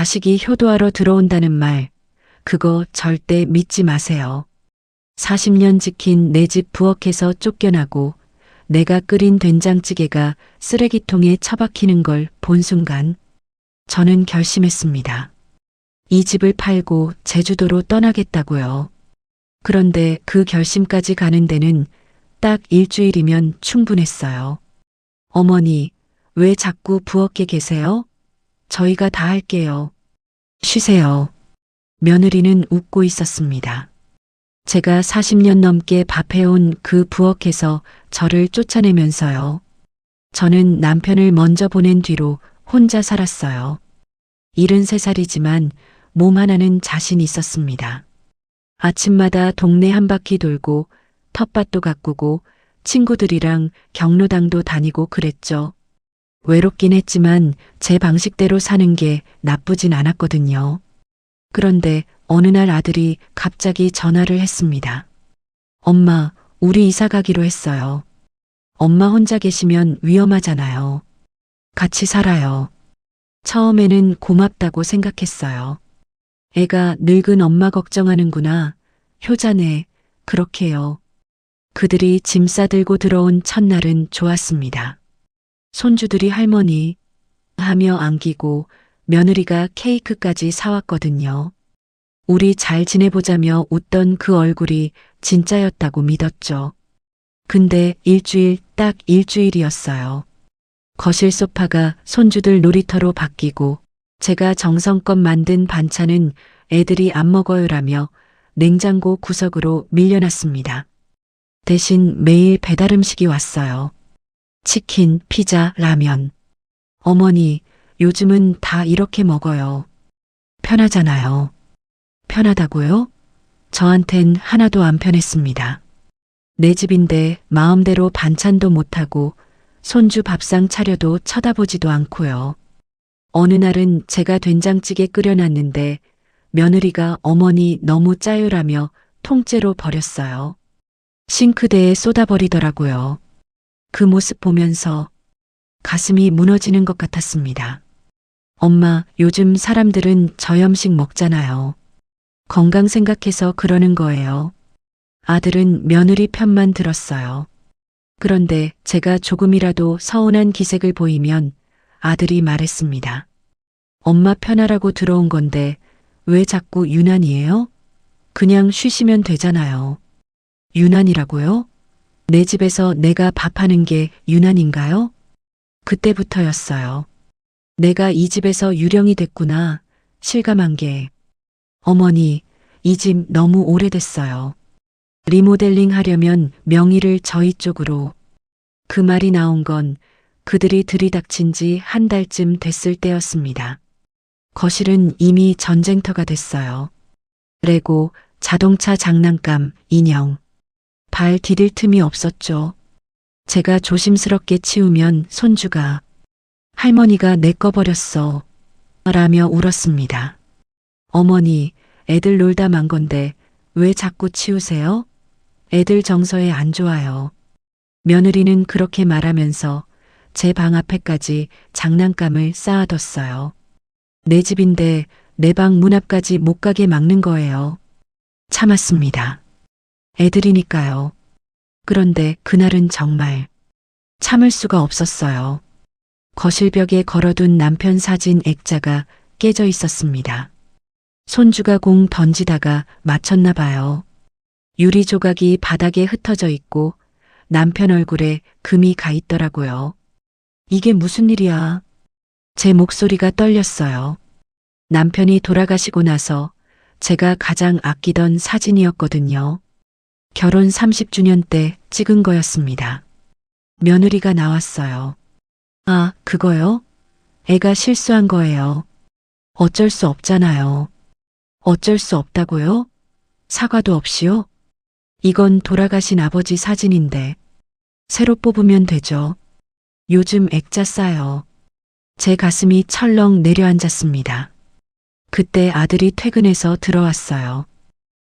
자식이 효도하러 들어온다는 말, 그거 절대 믿지 마세요. 40년 지킨 내 집 부엌에서 쫓겨나고 내가 끓인 된장찌개가 쓰레기통에 처박히는 걸 본 순간 저는 결심했습니다. 이 집을 팔고 제주도로 떠나겠다고요. 그런데 그 결심까지 가는 데는 딱 일주일이면 충분했어요. 어머니, 왜 자꾸 부엌에 계세요? 저희가 다 할게요. 쉬세요. 며느리는 웃고 있었습니다. 제가 40년 넘게 밥해온 그 부엌에서 저를 쫓아내면서요. 저는 남편을 먼저 보낸 뒤로 혼자 살았어요. 73살이지만 몸 하나는 자신 있었습니다. 아침마다 동네 한 바퀴 돌고 텃밭도 가꾸고 친구들이랑 경로당도 다니고 그랬죠. 외롭긴 했지만 제 방식대로 사는 게 나쁘진 않았거든요. 그런데 어느 날 아들이 갑자기 전화를 했습니다. 엄마, 우리 이사 가기로 했어요. 엄마 혼자 계시면 위험하잖아요. 같이 살아요. 처음에는 고맙다고 생각했어요. 애가 늙은 엄마 걱정하는구나. 효자네. 그렇게요. 그들이 짐 싸들고 들어온 첫날은 좋았습니다. 손주들이 할머니 하며 안기고 며느리가 케이크까지 사왔거든요. 우리 잘 지내보자며 웃던 그 얼굴이 진짜였다고 믿었죠. 근데 딱 일주일이었어요. 거실 소파가 손주들 놀이터로 바뀌고 제가 정성껏 만든 반찬은 애들이 안 먹어요라며 냉장고 구석으로 밀려났습니다. 대신 매일 배달 음식이 왔어요. 치킨, 피자, 라면. 어머니, 요즘은 다 이렇게 먹어요. 편하잖아요. 편하다고요? 저한텐 하나도 안 편했습니다. 내 집인데 마음대로 반찬도 못하고 손주 밥상 차려도 쳐다보지도 않고요. 어느 날은 제가 된장찌개 끓여놨는데 며느리가 어머니 너무 짜요라며 통째로 버렸어요. 싱크대에 쏟아버리더라고요. 그 모습 보면서 가슴이 무너지는 것 같았습니다. 엄마, 요즘 사람들은 저염식 먹잖아요. 건강 생각해서 그러는 거예요. 아들은 며느리 편만 들었어요. 그런데 제가 조금이라도 서운한 기색을 보이면 아들이 말했습니다. 엄마 편하라고 들어온 건데 왜 자꾸 유난이에요? 그냥 쉬시면 되잖아요. 유난이라고요? 내 집에서 내가 밥하는 게 유난인가요? 그때부터였어요. 내가 이 집에서 유령이 됐구나 실감한 게. 어머니, 이 집 너무 오래됐어요. 리모델링 하려면 명의를 저희 쪽으로. 그 말이 나온 건 그들이 들이닥친 지 한 달쯤 됐을 때였습니다. 거실은 이미 전쟁터가 됐어요. 레고, 자동차 장난감, 인형. 발 디딜 틈이 없었죠. 제가 조심스럽게 치우면 손주가 할머니가 내 거 버렸어 라며 울었습니다. 어머니, 애들 놀다 만 건데 왜 자꾸 치우세요? 애들 정서에 안 좋아요. 며느리는 그렇게 말하면서 제 방 앞에까지 장난감을 쌓아뒀어요. 내 집인데 내 방 문 앞까지 못 가게 막는 거예요. 참았습니다. 애들이니까요. 그런데 그날은 정말 참을 수가 없었어요. 거실벽에 걸어둔 남편 사진 액자가 깨져 있었습니다. 손주가 공 던지다가 맞췄나 봐요. 유리 조각이 바닥에 흩어져 있고 남편 얼굴에 금이 가 있더라고요. 이게 무슨 일이야? 제 목소리가 떨렸어요. 남편이 돌아가시고 나서 제가 가장 아끼던 사진이었거든요. 결혼 30주년 때 찍은 거였습니다. 며느리가 나왔어요. 아, 그거요? 애가 실수한 거예요. 어쩔 수 없잖아요. 어쩔 수 없다고요? 사과도 없이요? 이건 돌아가신 아버지 사진인데 새로 뽑으면 되죠. 요즘 액자 싸요. 제 가슴이 철렁 내려앉았습니다. 그때 아들이 퇴근해서 들어왔어요.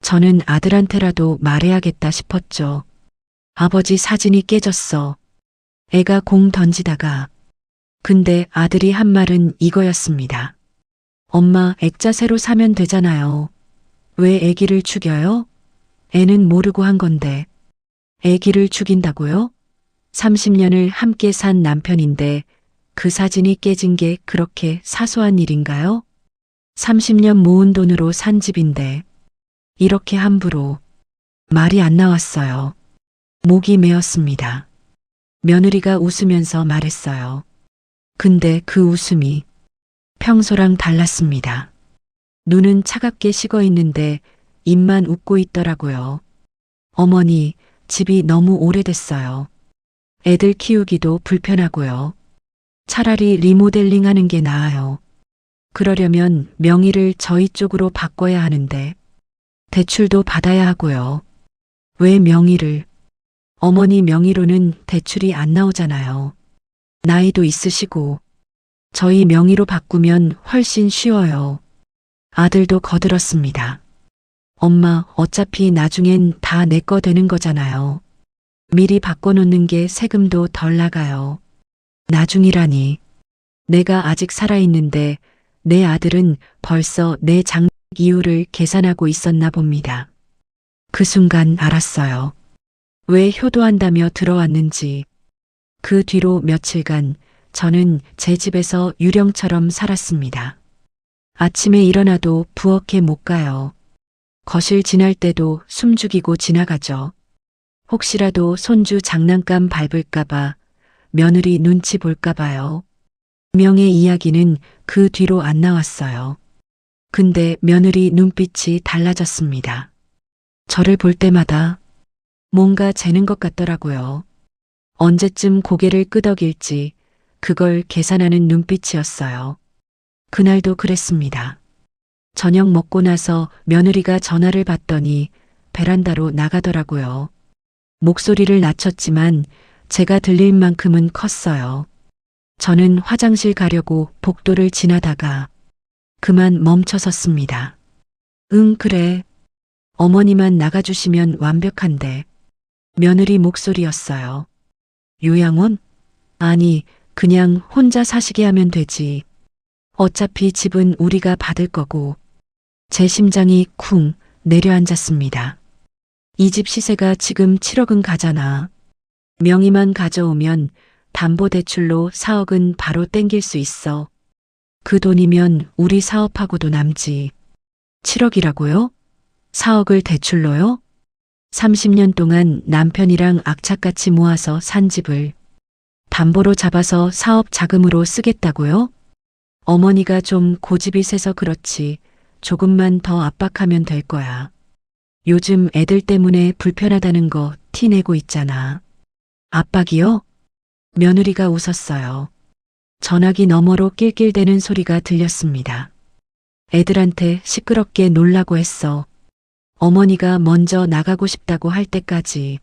저는 아들한테라도 말해야겠다 싶었죠. 아버지 사진이 깨졌어. 애가 공 던지다가. 근데 아들이 한 말은 이거였습니다. 엄마, 액자 새로 사면 되잖아요. 왜 애기를 죽여요? 애는 모르고 한 건데. 애기를 죽인다고요? 30년을 함께 산 남편인데 그 사진이 깨진 게 그렇게 사소한 일인가요? 30년 모은 돈으로 산 집인데 이렇게 함부로. 말이 안 나왔어요. 목이 메었습니다. 며느리가 웃으면서 말했어요. 근데 그 웃음이 평소랑 달랐습니다. 눈은 차갑게 식어 있는데 입만 웃고 있더라고요. 어머니, 집이 너무 오래됐어요. 애들 키우기도 불편하고요. 차라리 리모델링 하는 게 나아요. 그러려면 명의를 저희 쪽으로 바꿔야 하는데 대출도 받아야 하고요. 왜 명의를? 어머니 명의로는 대출이 안 나오잖아요. 나이도 있으시고 저희 명의로 바꾸면 훨씬 쉬워요. 아들도 거들었습니다. 엄마, 어차피 나중엔 다 내 거 되는 거잖아요. 미리 바꿔놓는 게 세금도 덜 나가요. 나중이라니. 내가 아직 살아있는데 내 아들은 벌써 내 장례 이유를 계산하고 있었나 봅니다. 그 순간 알았어요. 왜 효도한다며 들어왔는지. 그 뒤로 며칠간 저는 제 집에서 유령처럼 살았습니다. 아침에 일어나도 부엌에 못 가요. 거실 지날 때도 숨죽이고 지나가죠. 혹시라도 손주 장난감 밟을까봐, 며느리 눈치 볼까봐요. 명의 이야기는 그 뒤로 안 나왔어요. 근데 며느리 눈빛이 달라졌습니다. 저를 볼 때마다 뭔가 재는 것 같더라고요. 언제쯤 고개를 끄덕일지 그걸 계산하는 눈빛이었어요. 그날도 그랬습니다. 저녁 먹고 나서 며느리가 전화를 받더니 베란다로 나가더라고요. 목소리를 낮췄지만 제가 들릴 만큼은 컸어요. 저는 화장실 가려고 복도를 지나다가 그만 멈춰 섰습니다. 응, 그래. 어머니만 나가주시면 완벽한데. 며느리 목소리였어요. 요양원? 아니, 그냥 혼자 사시게 하면 되지. 어차피 집은 우리가 받을 거고. 제 심장이 쿵 내려앉았습니다. 이 집 시세가 지금 7억은 가잖아. 명의만 가져오면 담보대출로 4억은 바로 땡길 수 있어. 그 돈이면 우리 사업하고도 남지. 7억이라고요? 4억을 대출로요? 30년 동안 남편이랑 악착같이 모아서 산 집을 담보로 잡아서 사업 자금으로 쓰겠다고요? 어머니가 좀 고집이 세서 그렇지 조금만 더 압박하면 될 거야. 요즘 애들 때문에 불편하다는 거 티내고 있잖아. 압박이요? 며느리가 웃었어요. 전화기 너머로 낄낄대는 소리가 들렸습니다. 애들한테 시끄럽게 놀라고 했어. 어머니가 먼저 나가고 싶다고 할 때까지.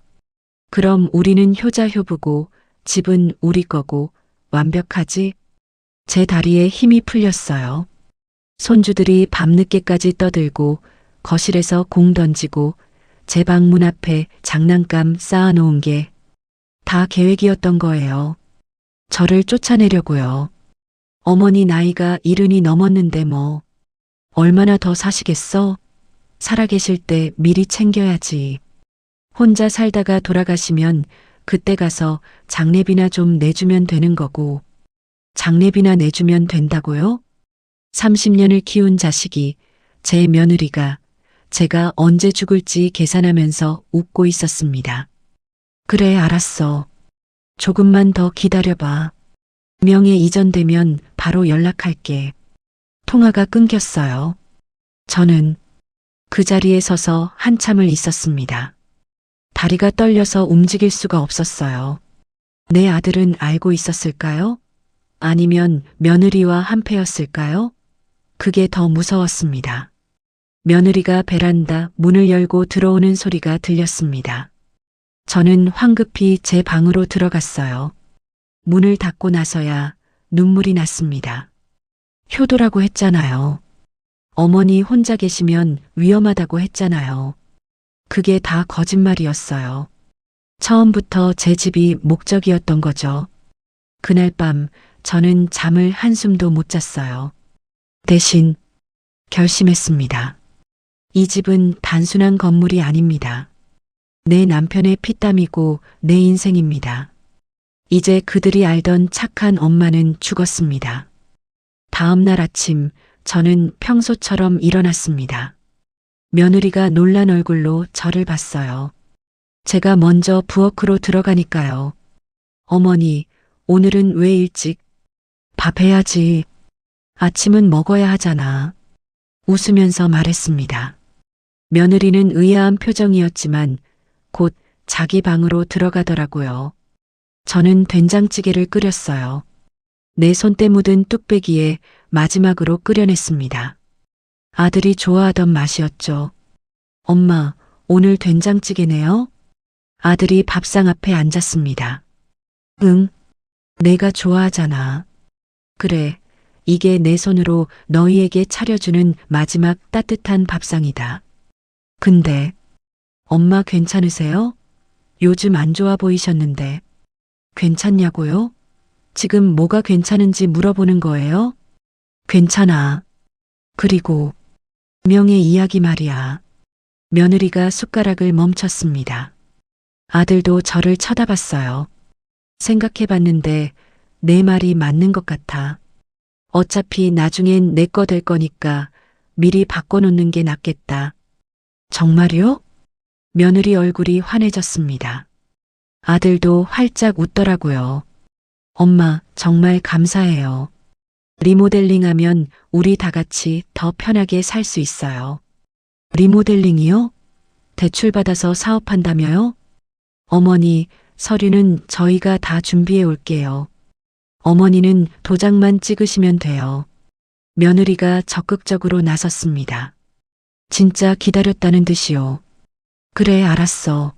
그럼 우리는 효자효부고 집은 우리 거고 완벽하지? 제 다리에 힘이 풀렸어요. 손주들이 밤늦게까지 떠들고 거실에서 공 던지고 제 방문 앞에 장난감 쌓아놓은 게 다 계획이었던 거예요. 저를 쫓아내려고요. 어머니 나이가 70이 넘었는데 뭐 얼마나 더 사시겠어? 살아계실 때 미리 챙겨야지. 혼자 살다가 돌아가시면 그때 가서 장례비나 좀 내주면 되는 거고. 장례비나 내주면 된다고요? 30년을 키운 자식이, 제 며느리가 제가 언제 죽을지 계산하면서 웃고 있었습니다. 그래, 알았어. 조금만 더 기다려봐. 명예 이전되면 바로 연락할게. 통화가 끊겼어요. 저는 그 자리에 서서 한참을 있었습니다. 다리가 떨려서 움직일 수가 없었어요. 내 아들은 알고 있었을까요? 아니면 며느리와 한패였을까요? 그게 더 무서웠습니다. 며느리가 베란다 문을 열고 들어오는 소리가 들렸습니다. 저는 황급히 제 방으로 들어갔어요. 문을 닫고 나서야 눈물이 났습니다. 효도라고 했잖아요. 어머니 혼자 계시면 위험하다고 했잖아요. 그게 다 거짓말이었어요. 처음부터 제 집이 목적이었던 거죠. 그날 밤 저는 잠을 한숨도 못 잤어요. 대신 결심했습니다. 이 집은 단순한 건물이 아닙니다. 내 남편의 피땀이고 내 인생입니다. 이제 그들이 알던 착한 엄마는 죽었습니다. 다음 날 아침 저는 평소처럼 일어났습니다. 며느리가 놀란 얼굴로 저를 봤어요. 제가 먼저 부엌으로 들어가니까요. 어머니, 오늘은 왜 일찍? 밥 해야지. 아침은 먹어야 하잖아. 웃으면서 말했습니다. 며느리는 의아한 표정이었지만 곧 자기 방으로 들어가더라고요. 저는 된장찌개를 끓였어요. 내 손때 묻은 뚝배기에 마지막으로 끓여냈습니다. 아들이 좋아하던 맛이었죠. 엄마, 오늘 된장찌개네요? 아들이 밥상 앞에 앉았습니다. 응, 내가 좋아하잖아. 그래, 이게 내 손으로 너희에게 차려주는 마지막 따뜻한 밥상이다. 근데, 엄마 괜찮으세요? 요즘 안 좋아 보이셨는데. 괜찮냐고요? 지금 뭐가 괜찮은지 물어보는 거예요? 괜찮아. 그리고, 명의 이야기 말이야. 며느리가 숟가락을 멈췄습니다. 아들도 저를 쳐다봤어요. 생각해봤는데 내 말이 맞는 것 같아. 어차피 나중엔 내 거 될 거니까 미리 바꿔놓는 게 낫겠다. 정말요? 며느리 얼굴이 환해졌습니다. 아들도 활짝 웃더라고요. 엄마, 정말 감사해요. 리모델링하면 우리 다 같이 더 편하게 살 수 있어요. 리모델링이요? 대출받아서 사업한다며요? 어머니, 서류는 저희가 다 준비해 올게요. 어머니는 도장만 찍으시면 돼요. 며느리가 적극적으로 나섰습니다. 진짜 기다렸다는 듯이요. 그래, 알았어.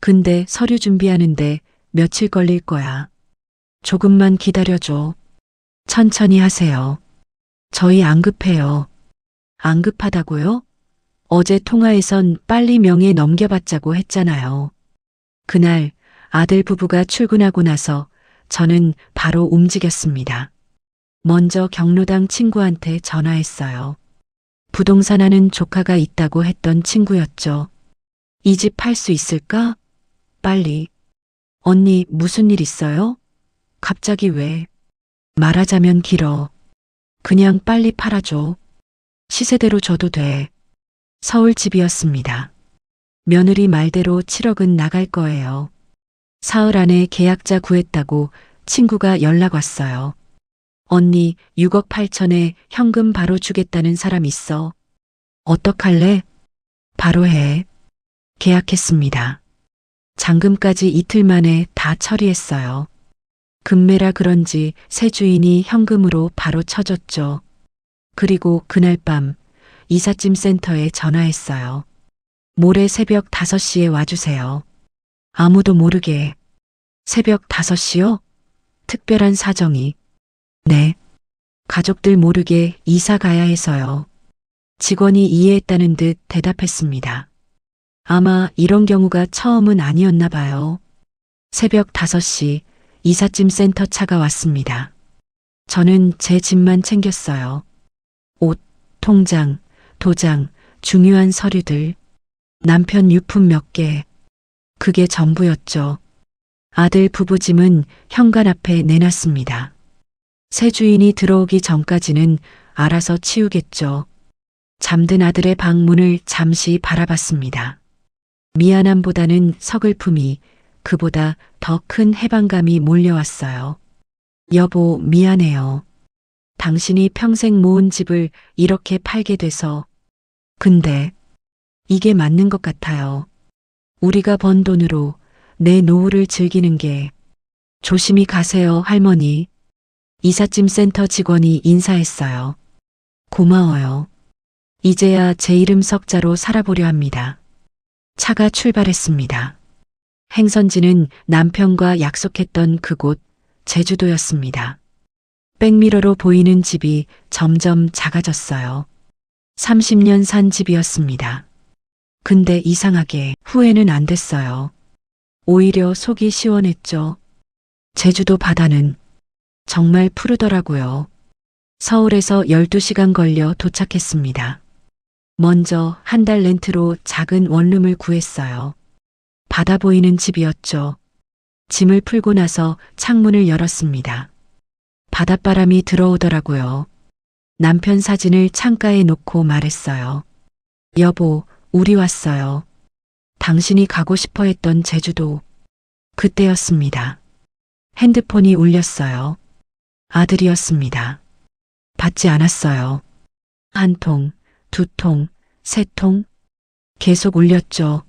근데 서류 준비하는데 며칠 걸릴 거야. 조금만 기다려줘. 천천히 하세요. 저희 안 급해요. 안 급하다고요? 어제 통화에선 빨리 명예 넘겨받자고 했잖아요. 그날 아들 부부가 출근하고 나서 저는 바로 움직였습니다. 먼저 경로당 친구한테 전화했어요. 부동산 하는 조카가 있다고 했던 친구였죠. 이 집 팔 수 있을까? 빨리. 언니, 무슨 일 있어요? 갑자기 왜? 말하자면 길어. 그냥 빨리 팔아줘. 시세대로 줘도 돼. 서울 집이었습니다. 며느리 말대로 7억은 나갈 거예요. 사흘 안에 계약자 구했다고 친구가 연락 왔어요. 언니, 6억 8천에 현금 바로 주겠다는 사람 있어. 어떡할래? 바로 해. 계약했습니다. 잔금까지 이틀 만에 다 처리했어요. 금매라 그런지 새 주인이 현금으로 바로 쳐줬죠. 그리고 그날 밤 이삿짐 센터에 전화했어요. 모레 새벽 5시에 와주세요. 아무도 모르게. 새벽 5시요? 특별한 사정이. 네. 가족들 모르게 이사 가야 해서요. 직원이 이해했다는 듯 대답했습니다. 아마 이런 경우가 처음은 아니었나 봐요. 새벽 5시 이삿짐 센터 차가 왔습니다. 저는 제 짐만 챙겼어요. 옷, 통장, 도장, 중요한 서류들, 남편 유품 몇 개. 그게 전부였죠. 아들 부부 짐은 현관 앞에 내놨습니다. 새 주인이 들어오기 전까지는 알아서 치우겠죠. 잠든 아들의 방문을 잠시 바라봤습니다. 미안함보다는 서글픔이, 그보다 더 큰 해방감이 몰려왔어요. 여보, 미안해요. 당신이 평생 모은 집을 이렇게 팔게 돼서. 근데 이게 맞는 것 같아요. 우리가 번 돈으로 내 노후를 즐기는 게. 조심히 가세요, 할머니. 이삿짐 센터 직원이 인사했어요. 고마워요. 이제야 제 이름 석자로 살아보려 합니다. 차가 출발했습니다. 행선지는 남편과 약속했던 그곳, 제주도였습니다. 백미러로 보이는 집이 점점 작아졌어요. 30년 산 집이었습니다. 근데 이상하게 후회는 안 됐어요. 오히려 속이 시원했죠. 제주도 바다는 정말 푸르더라고요. 서울에서 12시간 걸려 도착했습니다. 먼저 한 달 렌트로 작은 원룸을 구했어요. 바다 보이는 집이었죠. 짐을 풀고 나서 창문을 열었습니다. 바닷바람이 들어오더라고요. 남편 사진을 창가에 놓고 말했어요. 여보, 우리 왔어요. 당신이 가고 싶어 했던 제주도. 그때였습니다. 핸드폰이 울렸어요. 아들이었습니다. 받지 않았어요. 한 통, 두 통, 세 통. 계속 울렸죠.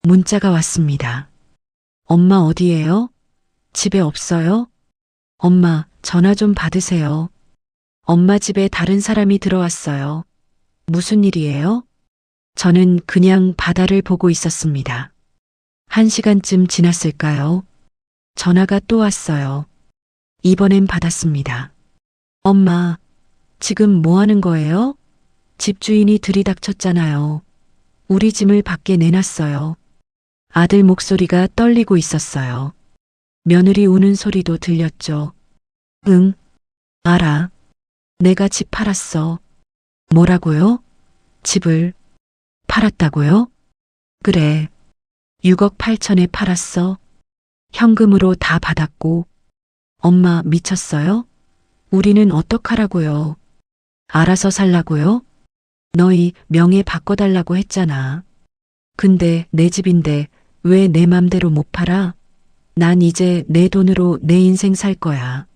문자가 왔습니다. 엄마 어디에요? 집에 없어요? 엄마, 전화 좀 받으세요. 엄마 집에 다른 사람이 들어왔어요. 무슨 일이에요? 저는 그냥 바다를 보고 있었습니다. 1시간쯤 지났을까요? 전화가 또 왔어요. 이번엔 받았습니다. 엄마, 지금 뭐 하는 거예요? 집주인이 들이닥쳤잖아요. 우리 짐을 밖에 내놨어요. 아들 목소리가 떨리고 있었어요. 며느리 우는 소리도 들렸죠. 응, 알아. 내가 집 팔았어. 뭐라고요? 집을 팔았다고요? 그래. 6억 8천에 팔았어. 현금으로 다 받았고. 엄마 미쳤어요? 우리는 어떡하라고요? 알아서 살라고요? 너희 명예 바꿔달라고 했잖아. 근데 내 집인데 왜 내 맘대로 못 팔아? 난 이제 내 돈으로 내 인생 살 거야.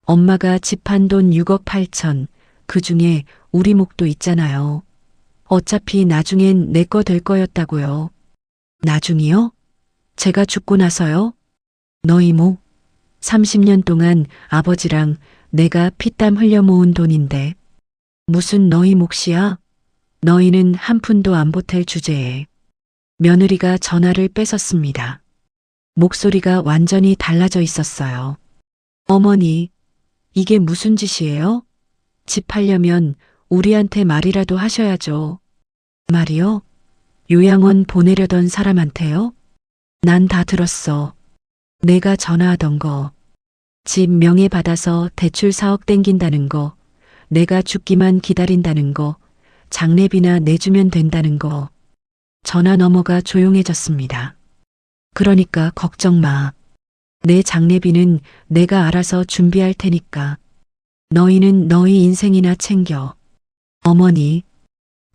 엄마가 집 한 돈 6억 8천, 그 중에 우리 목도 있잖아요. 어차피 나중엔 내 거 될 거였다고요. 나중이요? 제가 죽고 나서요? 너희 목? 30년 동안 아버지랑 내가 피땀 흘려 모은 돈인데 무슨 너희 몫이야? 너희는 한 푼도 안 보탤 주제에. 며느리가 전화를 뺏었습니다. 목소리가 완전히 달라져 있었어요. 어머니, 이게 무슨 짓이에요? 집 팔려면 우리한테 말이라도 하셔야죠. 말이요? 요양원 보내려던 사람한테요? 난 다 들었어. 내가 전화하던 거. 집 명예 받아서 대출 4억 땡긴다는 거. 내가 죽기만 기다린다는 거. 장례비나 내주면 된다는 거. 전화 너머가 조용해졌습니다. 그러니까 걱정 마. 내 장례비는 내가 알아서 준비할 테니까. 너희는 너희 인생이나 챙겨. 어머니.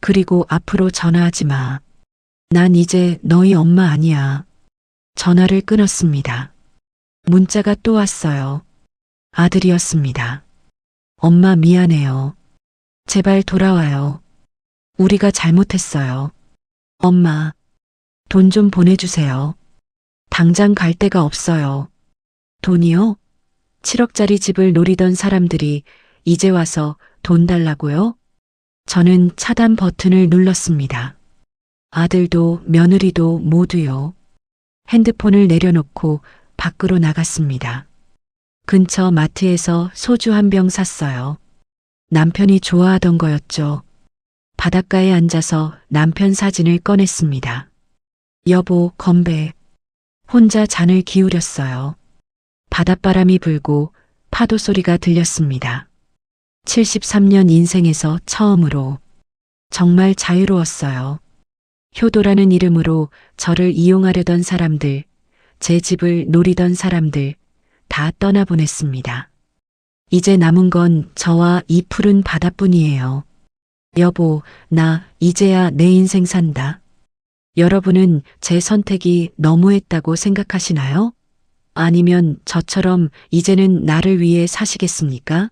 그리고 앞으로 전화하지 마. 난 이제 너희 엄마 아니야. 전화를 끊었습니다. 문자가 또 왔어요. 아들이었습니다. 엄마 미안해요. 제발 돌아와요. 우리가 잘못했어요. 엄마, 돈 좀 보내주세요. 당장 갈 데가 없어요. 돈이요? 7억짜리 집을 노리던 사람들이 이제 와서 돈 달라고요? 저는 차단 버튼을 눌렀습니다. 아들도 며느리도 모두요. 핸드폰을 내려놓고 밖으로 나갔습니다. 근처 마트에서 소주 한 병 샀어요. 남편이 좋아하던 거였죠. 바닷가에 앉아서 남편 사진을 꺼냈습니다. 여보, 건배. 혼자 잔을 기울였어요. 바닷바람이 불고 파도 소리가 들렸습니다. 73년 인생에서 처음으로 정말 자유로웠어요. 효도라는 이름으로 저를 이용하려던 사람들, 제 집을 노리던 사람들 다 떠나보냈습니다. 이제 남은 건 저와 이 푸른 바다뿐이에요. 여보, 나 이제야 내 인생 산다. 여러분은 제 선택이 너무했다고 생각하시나요? 아니면 저처럼 이제는 나를 위해 사시겠습니까?